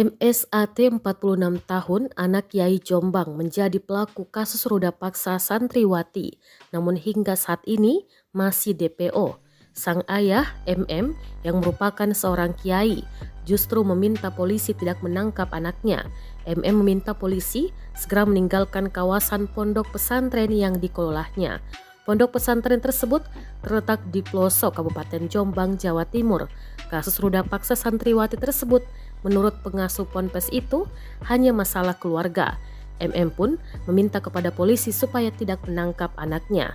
MSAT 46 tahun, anak Kiai Jombang menjadi pelaku kasus ruda paksa santriwati, namun hingga saat ini masih DPO. Sang ayah, MM, yang merupakan seorang kiai, justru meminta polisi tidak menangkap anaknya. MM meminta polisi segera meninggalkan kawasan pondok pesantren yang dikelolanya. Pondok pesantren tersebut terletak di pelosok Kabupaten Jombang, Jawa Timur. Kasus ruda paksa santriwati tersebut menurut pengasuh ponpes itu hanya masalah keluarga. MM pun meminta kepada polisi supaya tidak menangkap anaknya.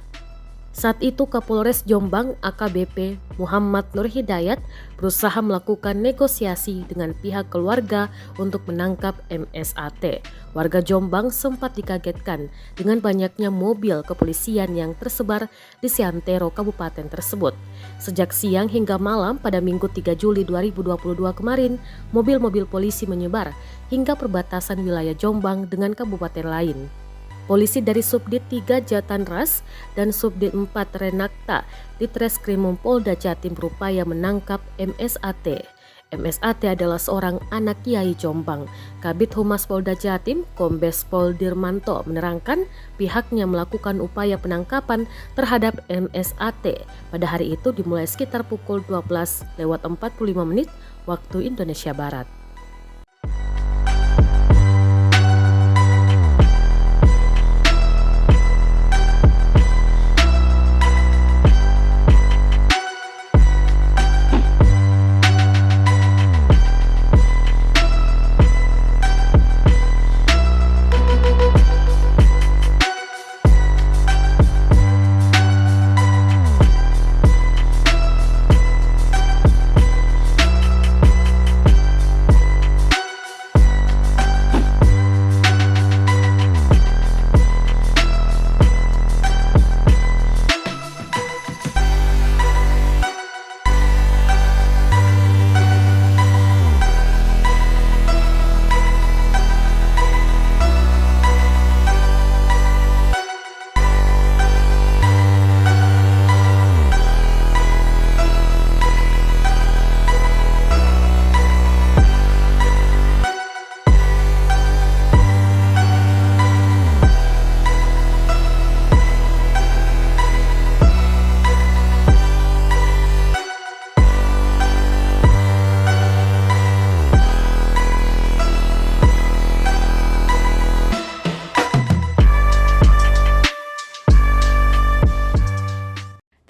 Saat itu Kapolres Jombang AKBP Muhammad Nur Hidayat berusaha melakukan negosiasi dengan pihak keluarga untuk menangkap MSAT. Warga Jombang sempat dikagetkan dengan banyaknya mobil kepolisian yang tersebar di seantero kabupaten tersebut. Sejak siang hingga malam pada Minggu 3 Juli 2022 kemarin, mobil-mobil polisi menyebar hingga perbatasan wilayah Jombang dengan kabupaten lain. Polisi dari Subdit 3 Jatanras dan Subdit 4 Renakta di Treskrimum Polda Jatim berupaya menangkap MSAT. MSAT adalah seorang anak Kiai Jombang. Kabid Humas Polda Jatim, Kombes Pol Dirmanto menerangkan pihaknya melakukan upaya penangkapan terhadap MSAT. Pada hari itu dimulai sekitar pukul 12:45 waktu Indonesia Barat.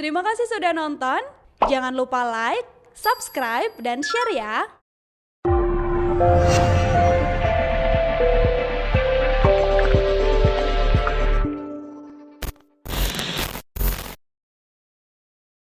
Terima kasih sudah nonton. Jangan lupa like, subscribe, dan share ya.